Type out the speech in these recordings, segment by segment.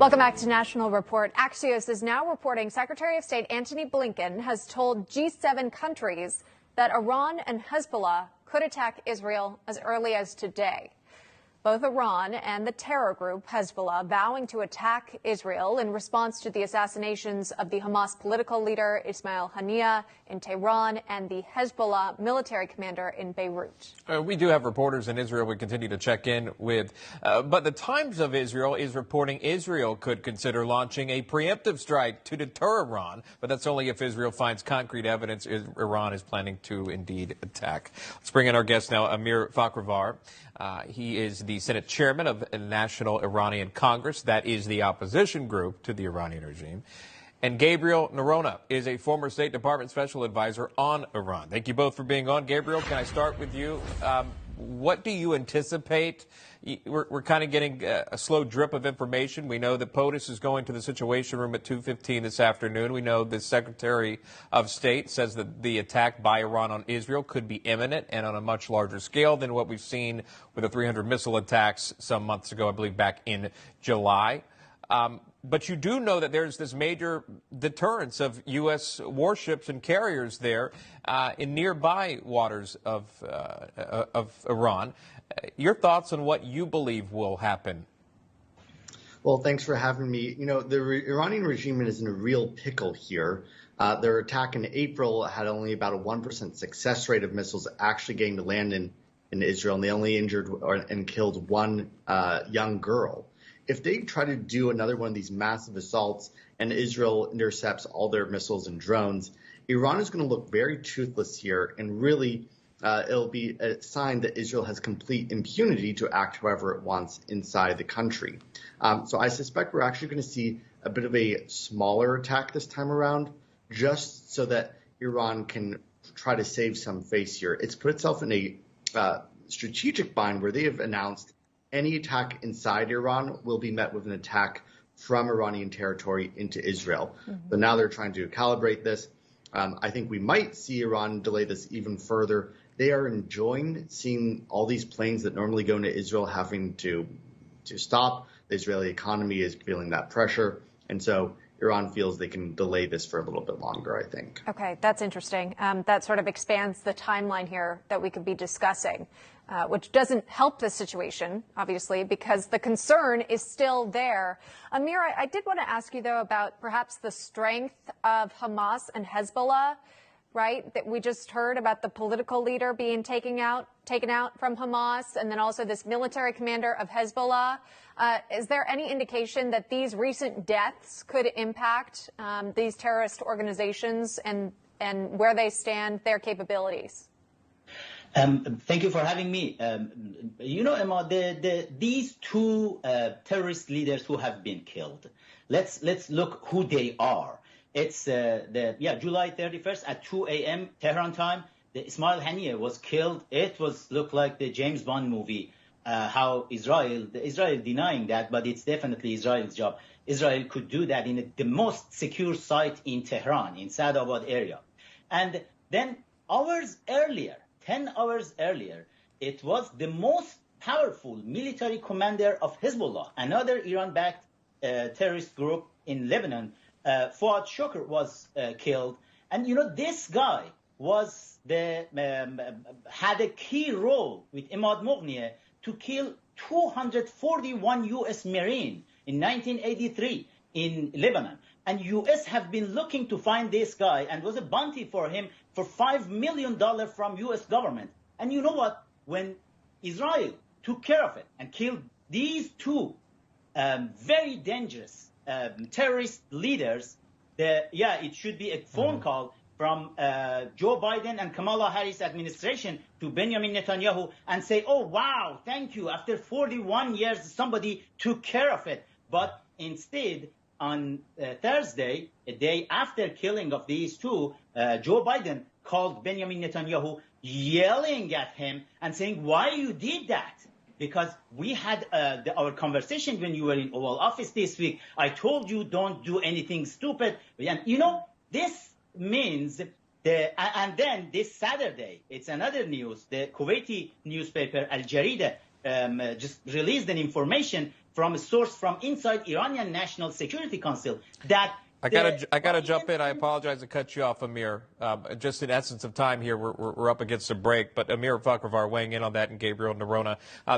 Welcome back to National Report. Axios is now reporting Secretary of State Antony Blinken has told G7 countries that Iran and Hezbollah could attack Israel as early as today. Both Iran and the terror group Hezbollah vowing to attack Israel in response to the assassinations of the Hamas political leader Ismail Haniyeh in Tehran and the Hezbollah military commander in Beirut. We do have reporters in Israel we continue to check in with, but the Times of Israel is reporting Israel could consider launching a preemptive strike to deter Iran, but that's only if Israel finds concrete evidence Iran is planning to indeed attack. Let's bring in our guest now, Amir Fkhravar. He is the Senate chairman of the National Iranian Congress. That is the opposition group to the Iranian regime. And Gabriel Nerona is a former State Department special advisor on Iran. Thank you both for being on. Gabriel, can I start with you? What do you anticipate? We're kind of getting a slow drip of information. We know that POTUS is going to the Situation Room at 2:15 this afternoon. We know the Secretary of State says that the attack by Iran on Israel could be imminent and on a much larger scale than what we've seen with the 300 missile attacks some months ago, I believe back in July. But you do know that there's this major deterrence of U.S. warships and carriers there in nearby waters of Iran. Your thoughts on what you believe will happen? Well, thanks for having me. You know, the Iranian regime is in a real pickle here. Their attack in April had only about a 1% success rate of missiles actually getting to land in Israel, and they only injured and killed one young girl. If they try to do another one of these massive assaults and Israel intercepts all their missiles and drones, Iran is going to look very toothless here, and really it'll be a sign that Israel has complete impunity to act however it wants inside the country. So I suspect we're actually going to see a bit of a smaller attack this time around, just so that Iran can try to save some face here. It's put itself in a strategic bind where they have announced any attack inside Iran will be met with an attack from Iranian territory into Israel. So now they're trying to calibrate this. I think we might see Iran delay this even further. They are enjoying seeing all these planes that normally go into Israel having to stop. The Israeli economy is feeling that pressure. And so Iran feels they can delay this for a little bit longer, I think. Okay, that's interesting. That sort of expands the timeline here that we could be discussing, which doesn't help the situation, obviously, because the concern is still there. Amir, I did want to ask you, though, about perhaps the strength of Hamas and Hezbollah, right? That we just heard about the political leader being taken out from Hamas, and then also this military commander of Hezbollah. Is there any indication that these recent deaths could impact these terrorist organizations and where they stand, their capabilities? Thank you for having me. You know, Emma, these two terrorist leaders who have been killed, let's look who they are. It's July 31st at 2 a.m. Tehran time. The Ismail Haniyeh was killed. It looked like the James Bond movie. How Israel denying that, but it's definitely Israel's job. Israel could do that in the most secure site in Tehran, in Sadabad area. And then 10 hours earlier, it was the most powerful military commander of Hezbollah, another Iran-backed terrorist group in Lebanon. Fuad Shukr was killed. And, you know, this guy had a key role with Imad Mughnieh to kill 241 U.S. Marine in 1983 in Lebanon. And U.S. have been looking to find this guy, and was a bounty for him for $5 million from U.S. government. And you know what? When Israel took care of it and killed these two very dangerous terrorist leaders, it should be a phone call from Joe Biden and Kamala Harris administration to Benjamin Netanyahu and say, oh, wow, thank you. After 41 years, somebody took care of it. But instead, on Thursday, a day after killing of these two, Joe Biden called Benjamin Netanyahu, yelling at him and saying, why you did that? Because we had our conversation when you were in Oval Office this week. I told you don't do anything stupid. And, you know, this means and then this Saturday, it's another news. The Kuwaiti newspaper Al Jarida just released an information from a source from inside Iranian National Security Council that I gotta jump in. I apologize to cut you off, Amir. Just in essence of time here, we're up against a break. But Amir and Fkhravar weighing in on that, and Gabriel Nerona.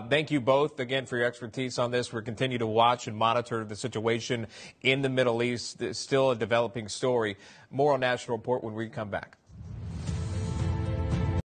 Thank you both again for your expertise on this. We'll continue to watch and monitor the situation in the Middle East. It's still a developing story. More on National Report when we come back.